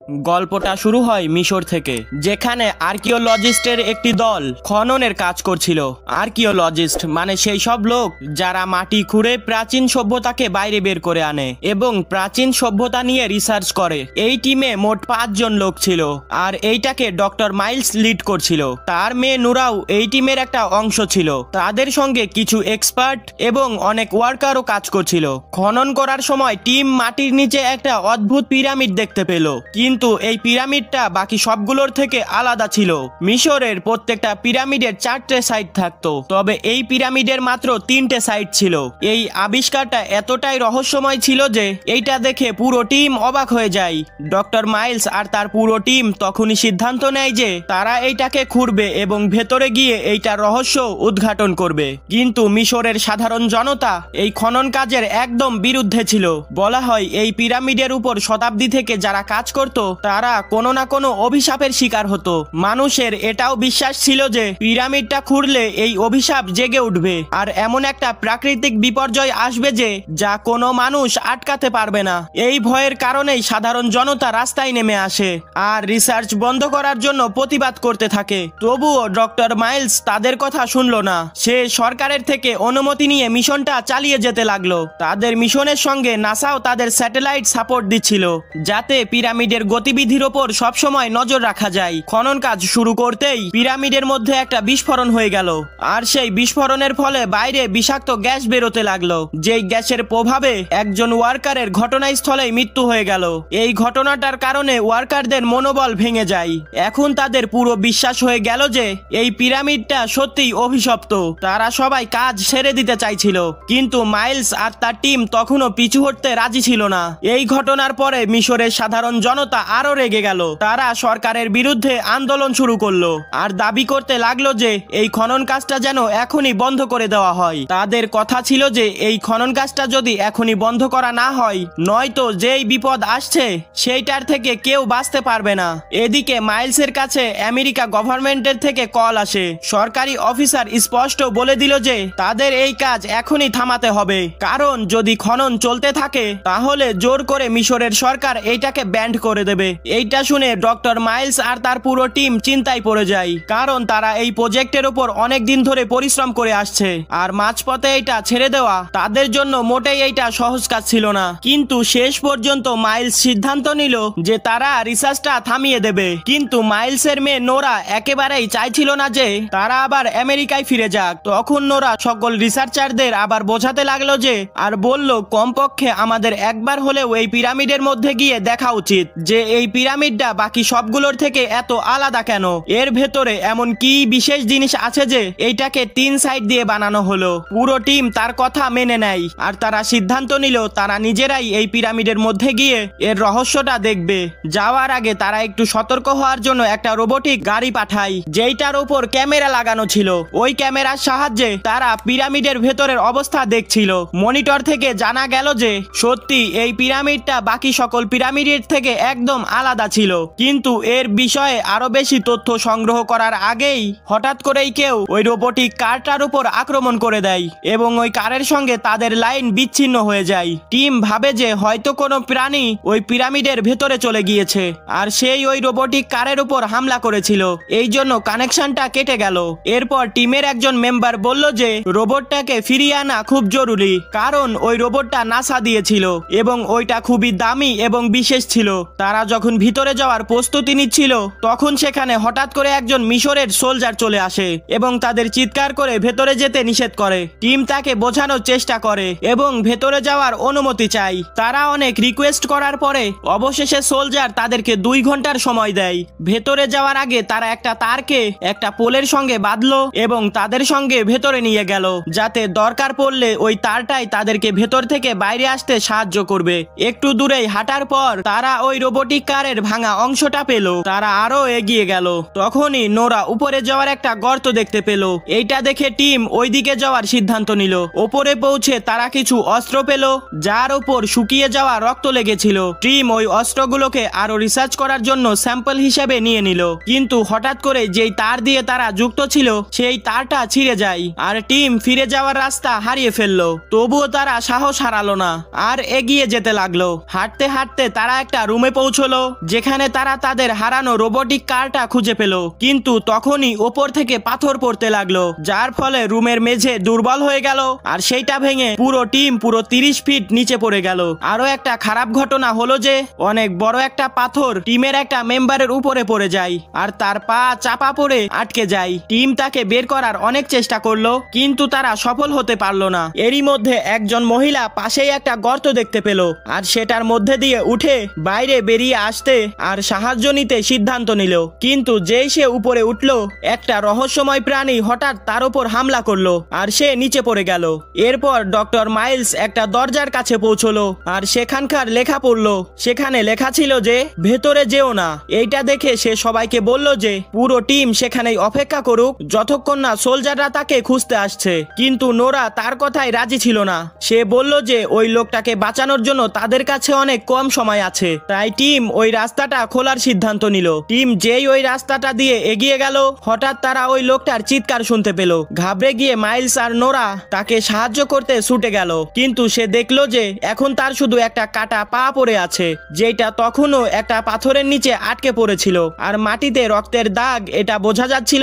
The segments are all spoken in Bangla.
গল্পটা শুরু হয় মিশর থেকে, যেখানে আর্কিওলজিস্টের একটি দল খননের কাজ করছিল। আর্কিওলজিস্ট মানে সেই সব লোক যারা মাটি খুঁড়ে প্রাচীন সভ্যতাকে বাইরে বের করে আনে এবং প্রাচীন সভ্যতা নিয়ে রিসার্চ করে। এই টিমে মোট 5 জন লোক ছিল, আর এইটাকে ডক্টর মাইলস লিড করছিল। তার মেয়ে নুরাও এই টিমের একটা অংশ ছিল। তাদের সঙ্গে কিছু এক্সপার্ট এবং অনেক ওয়ার্কারও কাজ করছিল। খনন করার সময় টিম মাটির নিচে একটা অদ্ভুত পিরামিড দেখতে পেল, কিন্তু এই পিরামিডটা বাকি সবগুলোর থেকে আলাদা ছিল। মিশরের প্রত্যেকটা পিরামিডের 4টে সাইড থাকতো, তবে এই পিরামিডের মাত্র 3টে সাইড ছিল। এই আবিষ্কারটা এতটাই রহস্যময় ছিল যে এইটা দেখে পুরো টিম অবাক হয়ে যায়। ডক্টর মাইলস আর তার পুরো টিম তখনই সিদ্ধান্ত নেয় যে তারা এইটাকে খুঁড়বে এবং ভেতরে গিয়ে এইটার রহস্য উদ্ঘাটন করবে। কিন্তু মিশরের সাধারণ জনতা এই খনন কাজের একদম বিরুদ্ধে ছিল। বলা হয় এই পিরামিডের উপর শতাব্দী থেকে যারা কাজ করত তারা কোনো না কোনো অভিশাপের শিকার হতো। মানুষের এটাও বিশ্বাস ছিল যে পিরামিডটা খুঁড়লে এই অভিশাপ জেগে উঠবে আর এমন একটা প্রাকৃতিক বিপর্যয় আসবে যে যা কোনো মানুষ আটকাতে পারবে না। এই ভয়ের কারণেই সাধারণ জনতা রাস্তায় নেমে আসে আর রিসার্চ বন্ধ করার জন্য প্রতিবাদ করতে থাকে। তবুও ডক্টর মাইলস তাদের কথা শুনল না। সে সরকারের থেকে অনুমতি নিয়ে মিশনটা চালিয়ে যেতে লাগলো। তাদের মিশনের সঙ্গে নাসাও তাদের স্যাটেলাইট সাপোর্ট দিচ্ছিল, যাতে পিরামিডের গতিবিধির ওপর সবসময় নজর রাখা যায়। খনন কাজ শুরু করতেই পিরামিডের মধ্যে একটা বিস্ফোরণ হয়ে গেল, আর সেই বিস্ফোরণের ফলে বাইরে বিষাক্ত গ্যাস বেরোতে লাগলো। যেই গ্যাসের প্রভাবে একজন ওয়ার্কারের ঘটনাস্থলেই মৃত্যু হয়ে গেল। এই ঘটনাটার কারণে ওয়ার্কারদের মনোবল ভেঙে যায়। এখন তাদের পুরো বিশ্বাস হয়ে গেল যে এই পিরামিডটা সত্যিই অভিশপ্ত। তারা সবাই কাজ ছেড়ে দিতে চাইছিল, কিন্তু মাইলস আর তার টিম তখনও পিছু হটতে রাজি ছিল না। এই ঘটনার পরে মিশরের সাধারণ জনতা আরো রেগে গেল। তারা সরকারের বিরুদ্ধে আন্দোলন শুরু করলো আর দাবি করতে লাগলো যে এই খনন কাজটা যেন এখনই বন্ধ করে দেওয়া হয়। তাদের কথা ছিল যে এই খনন কাজটা যদি এখনই বন্ধ করা না হয়, নয়তো যেই বিপদ আসছে সেইটার থেকে কেউ বাঁচতে পারবে না। এদিকে মাইলসের কাছে আমেরিকা গভর্নমেন্টের থেকে কল আসে। সরকারি অফিসার স্পষ্ট বলে দিল যে তাদের এই কাজ এখনই থামাতে হবে, কারণ যদি খনন চলতে থাকে তাহলে জোর করে মিশরের সরকার এইটাকে ব্যান্ড করে দেবে। এইটা শুনে ডক্টর মাইলস আর তার পুরো টিম চিন্তায় পড়ে যায়, কারণ তারা এই প্রজেক্টের উপর অনেক দিন ধরে পরিশ্রম করে আসছে আর মাঝপথে এইটা ছেড়ে দেওয়া তাদের জন্য মোটেই এইটা সহজ কাজ ছিল না। কিন্তু শেষ পর্যন্ত মাইলস সিদ্ধান্ত নিল যে তারা রিসার্চটা থামিয়ে দেবে। কিন্তু মাইলসের মেয়ে নোরা একেবারেই চাইছিল না যে তারা আবার আমেরিকায় ফিরে যাক। তখন নোরা সকল রিসার্চারদের আবার বোঝাতে লাগলো যে আর বলল, কমপক্ষে আমাদের একবার হলেও এই পিরামিডের মধ্যে গিয়ে দেখা উচিত যে এই পিরামিডটা বাকি সবগুলোর থেকে এত আলাদা কেন। এর ভেতরে এমন কি বিশেষ জিনিস আছে যে এইটাকে 3 সাইড দিয়ে বানানো হলো। পুরো টিম তার কথা মেনে নেয় আর তারা সিদ্ধান্ত নিল তারা নিজেরাই এই পিরামিডের মধ্যে গিয়ে এর রহস্যটা দেখবে। যাওয়ার আগে তারা একটু সতর্ক হওয়ার জন্য একটা রোবোটিক গাড়ি পাঠায়, যেইটার উপর ক্যামেরা লাগানো ছিল। ওই ক্যামেরার সাহায্যে তারা পিরামিডের ভেতরের অবস্থা দেখছিল। মনিটর থেকে জানা গেল যে সত্যি এই পিরামিডটা বাকি সকল পিরামিডের থেকে একদম আলাদা ছিল। কিন্তু এর বিষয়ে আরো বেশি তথ্য সংগ্রহ করার আগেই হঠাৎ করেই কেউ ওই রোবোটিক কারটার উপর আক্রমণ করে দেয় এবং ওই কারের সঙ্গে তাদের লাইন বিচ্ছিন্ন হয়ে যায়। টিম ভাবে যে হয়তো কোনো প্রাণী ওই পিরামিডের ভেতরে চলে গিয়েছে আর সেই ওই রোবোটিক কারের উপর হামলা করেছিল, এই জন্য কানেকশনটা কেটে গেল। এরপর টিমের একজন মেম্বার বলল যে রোবটটাকে ফিরিয়ে আনা খুব জরুরি, কারণ ওই রোবটটা নাসা দিয়েছিল এবং ওইটা খুবই দামি এবং বিশেষ ছিল। তারা যখন ভিতরে যাওয়ার প্রস্তুতি নিচ্ছিল তখন সেখানে হঠাৎ করে একজন মিশরের সোলজার চলে আসে এবং তাদের চিৎকার করে ভেতরে যেতে নিষেধ করে। টিম তাকে বোঝানোর চেষ্টা করে এবং ভেতরে যাওয়ার অনুমতি চায়। তারা অনেক রিকোয়েস্ট করার পরে অবশেষে সোলজার তাদেরকে 2 ঘন্টার সময় দেয়। ভেতরে যাওয়ার আগে তারা একটা তারকে একটা পোলের সঙ্গে বাঁধলো এবং তাদের সঙ্গে ভেতরে নিয়ে গেল, যাতে দরকার পড়লে ওই তারটাই তাদেরকে ভেতর থেকে বাইরে আসতে সাহায্য করবে। একটু দূরেই হাঁটার পর তারা ওই রোবোটিক কারের ভাঙা অংশটা পেল। তারা আরো এগিয়ে গেল। তখনই নোরা উপরে যাওয়ার একটা গর্ত দেখতে পেল। এইটা দেখে টিম ওইদিকে যাওয়ার সিদ্ধান্ত নিল। ওপরে পৌঁছে তারা কিছু অস্ত্র পেল, যার উপর শুকিয়ে যাওয়া রক্ত লেগেছিল। টিম ওই অস্ত্রগুলোকে আরো রিসার্চ করার জন্য স্যাম্পল হিসেবে নিয়ে নিল। কিন্তু হঠাৎ করে যেই তার দিয়ে তারা যুক্ত ছিল সেই তারটা ছিঁড়ে যায় আর টিম ফিরে যাওয়ার রাস্তা হারিয়ে ফেললো। তবুও তারা সাহস হারালো না আর এগিয়ে যেতে লাগলো। হাঁটতে হাঁটতে তারা একটা রুমে পৌঁছ পৌঁছলো, যেখানে তারা তাদের হারানো রোবোটিক কারটা খুঁজে পেল। কিন্তু তখনই ওপর থেকে পাথর পড়তে লাগলো, যার ফলে রুমের মেঝে দুর্বল হয়ে গেল আর সেইটা ভেঙে পুরো টিম পুরো 30 ফিট নিচে পড়ে গেল। আরো একটা খারাপ ঘটনা হলো যে অনেক বড় একটা পাথর টিমের একটা মেম্বারের উপরে পড়ে যায় আর তার পা চাপা পড়ে আটকে যায়। টিম তাকে বের করার অনেক চেষ্টা করলো, কিন্তু তারা সফল হতে পারলো না। এরই মধ্যে একজন মহিলা পাশেই একটা গর্ত দেখতে পেল আর সেটার মধ্যে দিয়ে উঠে বাইরে বেরিয়ে আসতে আর সাহায্য নিতে সিদ্ধান্ত নিল। কিন্তু যেই সে উপরে উঠলো, একটা রহস্যময় প্রাণী হঠাৎ তার উপর হামলা করলো আর সে নিচে পড়ে গেল। এরপর ডক্টর মাইলস একটা দরজার কাছে পৌঁছলো আর সেখানকার লেখা পড়লো। সেখানে লেখা ছিল যে ভেতরে যেও না। এইটা দেখে সে সবাইকে বলল যে পুরো টিম সেখানেই অপেক্ষা করুক যতক্ষণ না সোলজাররা তাকে খুঁজতে আসছে। কিন্তু নোরা তার কথায় রাজি ছিল না। সে বলল যে ওই লোকটাকে বাঁচানোর জন্য তাদের কাছে অনেক কম সময় আছে। তাই টিম ওই রাস্তাটা খোলার সিদ্ধান্ত নিল। টিম যেই ওই রাস্তাটা দিয়ে এগিয়ে গেল, হঠাৎ তারা ওই লোকটার চিৎকার শুনতে পেল। ঘাবড়ে গিয়ে মাইলস আর নোরা তাকে সাহায্য করতে ছুটে গেল, কিন্তু সে দেখলো যে এখন তার শুধু একটা কাটা পা পড়ে আছে, যেটা তখনও একটা পাথরের নিচে আটকে পড়েছিল আর মাটিতে রক্তের দাগ। এটা বোঝা যাচ্ছিল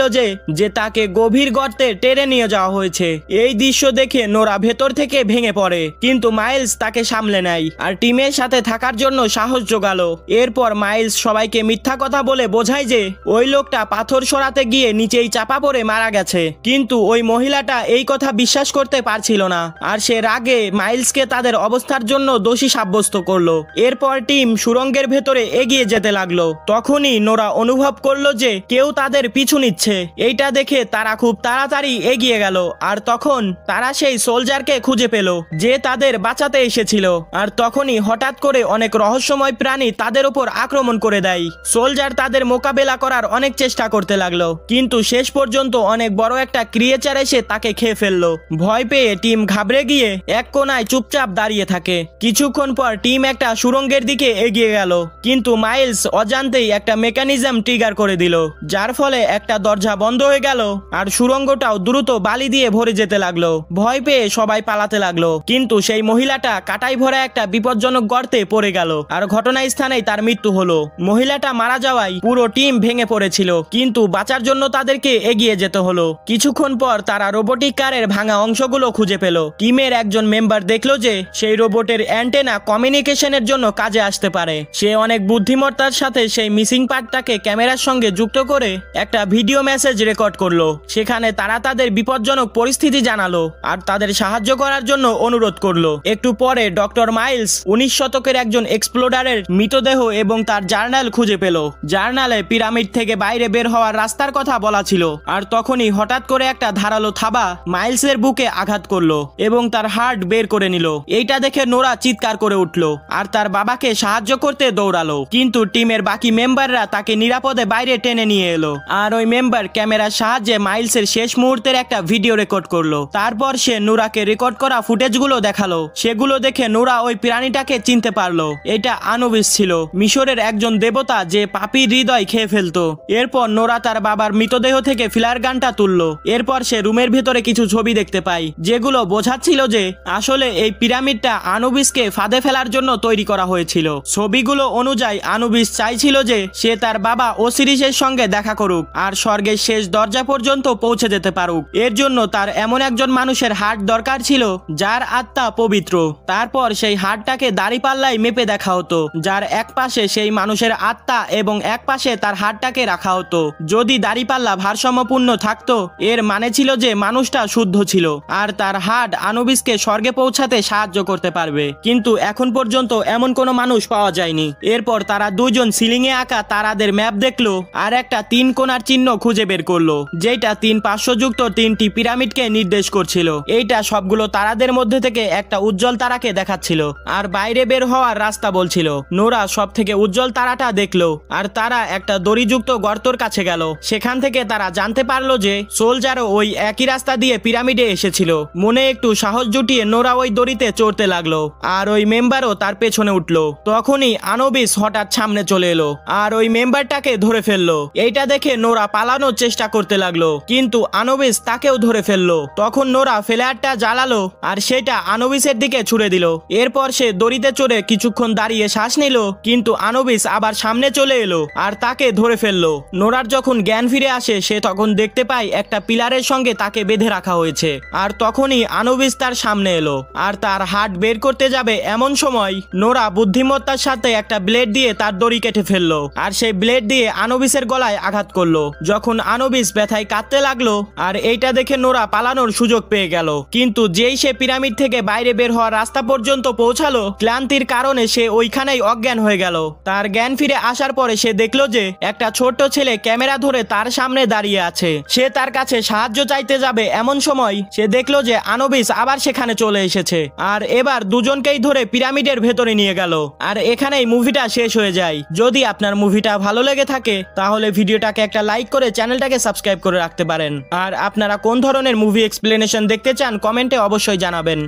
যে তাকে গভীর গর্তে টেনে নিয়ে যাওয়া হয়েছে। এই দৃশ্য দেখে নোরা ভেতর থেকে ভেঙে পড়ে, কিন্তু মাইলস তাকে সামলে নেয় আর টিমের সাথে থাকার জন্য সাহস জোগালো। এরপর মাইলস সবাইকে মিথ্যা কথা বলে বোঝায় যে ওই লোকটা পাথর সরাতে গিয়ে নিচেই চাপা পড়ে মারা গেছে। কিন্তু ওই মহিলাটা এই কথা বিশ্বাস করতে পারছিল না আর সে রাগে মাইলসকে তাদের অবস্থার জন্য দোষী সাব্যস্ত করলো। এরপর টিম সুড়ঙ্গের ভেতরে এগিয়ে যেতে লাগলো। তখনই নোরা অনুভব করলো যে কেউ তাদের পিছু নিচ্ছে। এইটা দেখে তারা খুব তাড়াতাড়ি এগিয়ে গেল আর তখন তারা সেই সোলজারকে খুঁজে পেল যে তাদের বাঁচাতে এসেছিল। আর তখনই হঠাৎ করে অনেক রহস্যময় প্রাণী তাদের উপর আক্রমণ করে দেয়। সোলজার তাদের মোকাবেলা করার অনেক চেষ্টা করতে লাগলো, কিন্তু শেষ পর্যন্ত অনেক বড় একটা ক্রিয়েচার এসে তাকে খেয়ে ফেললো। ভয় পেয়ে টিম ঘাবড়ে গিয়ে এক কোনায় চুপচাপ দাঁড়িয়ে থাকে। কিছুক্ষণ পর টিম একটা সুড়ঙ্গের দিকে এগিয়ে গেল, কিন্তু মাইলস অজান্তেই একটা মেকানিজম ট্রিগার করে দিল, যার ফলে একটা দরজা বন্ধ হয়ে গেল আর সুড়ঙ্গটাও দ্রুত বালি দিয়ে ভরে যেতে লাগলো। ভয় পেয়ে সবাই পালাতে লাগলো, কিন্তু সেই মহিলাটা কাটাই ভরা একটা বিপজ্জনক গর্তে পড়ে গেল আর ঘটনাস্থানেই তার মৃত্যু হলো। মহিলাটা মারা যাওয়ায় পুরো টিম ভেঙে পড়েছিল, কিন্তু বাঁচার জন্য তাদেরকে এগিয়ে যেতে হলো। কিছুক্ষণ পর তারা রোবোটিক কারের ভাঙা অংশগুলো খুঁজে পেল। টিমের একজন মেম্বার দেখলো যে সেই রোবটের অ্যান্টেনা কমিউনিকেশনের জন্য কাজে আসতে পারে। সে অনেক বুদ্ধিমত্তার সাথে সেই মিসিং পার্টটাকে ক্যামেরার সঙ্গে যুক্ত করে একটা ভিডিও মেসেজ রেকর্ড করলো। সেখানে তারা তাদের বিপজ্জনক পরিস্থিতি জানালো আর তাদের সাহায্য করার জন্য অনুরোধ করলো। একটু পরে ডক্টর মাইলস 19 শতকের একজন এক্সপ্লোরারের মৃতদেহ এবং তার জার্নাল খুঁজে পেল। জার্নালে পিরামিড থেকে বাইরে বের হওয়ার রাস্তার কথা বলা ছিল। আর তখনই হঠাৎ করে একটা ধারালো থাবা মাইলসের বুকে আঘাত করলো এবং তার হার্ট বের করে নিল। এইটা দেখে নোরা চিৎকার করে উঠলো আর তার বাবাকে সাহায্য করতে দৌড়ালো, কিন্তু টিমের বাকি মেম্বাররা তাকে নিরাপদে বাইরে টেনে নিয়ে এলো। আর ওই মেম্বার ক্যামেরার সাহায্যে মাইলসের শেষ মুহূর্তের একটা ভিডিও রেকর্ড করলো। তারপর সে নোরাকে রেকর্ড করা ফুটেজগুলো দেখালো। সেগুলো দেখে নোরা ওই প্রাণীটাকে চিনতে পারলো। এটা আনুবিস ছিল, মিশরের একজন দেবতা যে পাপীর হৃদয় খেয়ে ফেলতো। এরপর নোরা তার বাবার মৃতদেহ থেকে ফিলার গানটা তুললো। এরপর সে রুমের ভেতরে কিছু ছবি দেখতে পায়, যেগুলো বোঝাচ্ছিল যে আসলে এই পিরামিডটা আনুবিসকে ফাঁদে ফেলার জন্য তৈরি করা হয়েছিল। ছবিগুলো অনুযায়ী আনুবিস চাইছিল যে সে তার বাবা ওসিরিসের সঙ্গে দেখা করুক আর স্বর্গের শেষ দরজা পর্যন্ত পৌঁছে যেতে পারুক। এর জন্য তার এমন একজন মানুষের হার্ট দরকার ছিল যার আত্মা পবিত্র। তারপর সেই হার্টটাকে দাড়িপাল্লায় মেপে দেখা হতো, যার এক পাশে সেই মানুষের আত্মা এবং এক পাশে তার হার্টটাকে রাখা হতো। যদি দাড়িপাল্লা ভারসাম্যপূর্ণ থাকতো, এর মানে ছিল যে মানুষটা শুদ্ধ ছিল আর তার হার্ট আনুবিসকে স্বর্গে পৌঁছাতে সাহায্য করতে পারবে। কিন্তু এখন পর্যন্ত এমন কোনো মানুষ পাওয়া যায়নি। এরপর তারা দুজন সিলিংয়ে আঁকা তারাদের ম্যাপ দেখলো আর একটা 3 কোণার চিহ্ন খুঁজে বের করলো, যেটা 3 পার্শ্বযুক্ত 3টি পিরামিডকে নির্দেশ করছিল। এইটা সবগুলো তারাদের মধ্যে থেকে একটা উজ্জ্বল তারাকে দেখাচ্ছিল আর বাইরে বের হওয়ার রাস্তা বলছিল। নোরা সব থেকে উজ্জ্বল তারাটা দেখলো আর তারা একটা দড়িযুক্ত গর্তর কাছে গেল। সেখান থেকে তারা জানতে পারলো যে সোলজারও ওই একই রাস্তা দিয়ে পিরামিডে এসেছিল। মনে একটু সাহস জুটিয়ে নোরা ওই দড়িতে চড়তে লাগলো আর ওই মেম্বারও তার পেছনে উঠলো। তখনই আনুবিস হঠাৎ সামনে চলে এলো আর ওই মেম্বারটাকে ধরে ফেললো। এইটা দেখে নোরা পালানোর চেষ্টা করতে লাগলো, কিন্তু আনুবিস তাকেও ধরে ফেললো। তখন নোরা ফ্লেয়ারটা জ্বালালো আর সেটা আনুবিসের দিকে ছুড়ে দিল। এরপর সে দড়িতে চড়ে কিছুক্ষণ দাঁড়িয়ে শ্বাস নিল কিন্তু আনুবিস আবার সামনে চলে এলো আর তাকে ধরে ফেললো। নোরার যখন জ্ঞান ফিরে আসে সে তখন দেখতে পায় একটা পিলারের সঙ্গে তাকে বেঁধে রাখা হয়েছে। আর তখনই আনুবিস তার সামনে এলো আর তার হাত বের করতে যাবে, এমন সময় নোরা বুদ্ধিমত্তার সাথে একটা ব্লেড দিয়ে তার দড়ি কেটে ফেললো আর সেই ব্লেড দিয়ে আনুবিসের গলায় আঘাত করলো। যখন আনুবিস ব্যথায় কাঁদতে লাগলো আর এইটা দেখে নোরা পালানোর সুযোগ পেয়ে গেল, কিন্তু যেই সে পিরামিড থেকে বাইরে বের হওয়ার রাস্তা পর্যন্ত পৌঁছালো ক্লান্তির কারণে সে ওইখানেই অজ্ঞান হয়ে গেল। তার জ্ঞান ফিরে আসার পরে সে দেখলো যে একটা ছোট্ট ছেলে ক্যামেরা ধরে তার সামনে দাঁড়িয়ে আছে। সে তার কাছে সাহায্য চাইতে যাবে, এমন সময় সে দেখলো যে আনুবিস আবার সেখানে চলে এসেছে আর এবার দুজনকেই ধরে পিরামিডের ভেতরে নিয়ে গেল। আর এখানেই মুভিটা শেষ হয়ে যায়। যদি আপনার মুভিটা ভালো লেগে থাকে তাহলে ভিডিওটাকে একটা লাইক করে চ্যানেলটাকে সাবস্ক্রাইব করে রাখতে পারেন। আর আপনারা কোন ধরনের মুভি এক্সপ্লেনেশন দেখতে চান কমেন্টে অবশ্যই জানাবেন।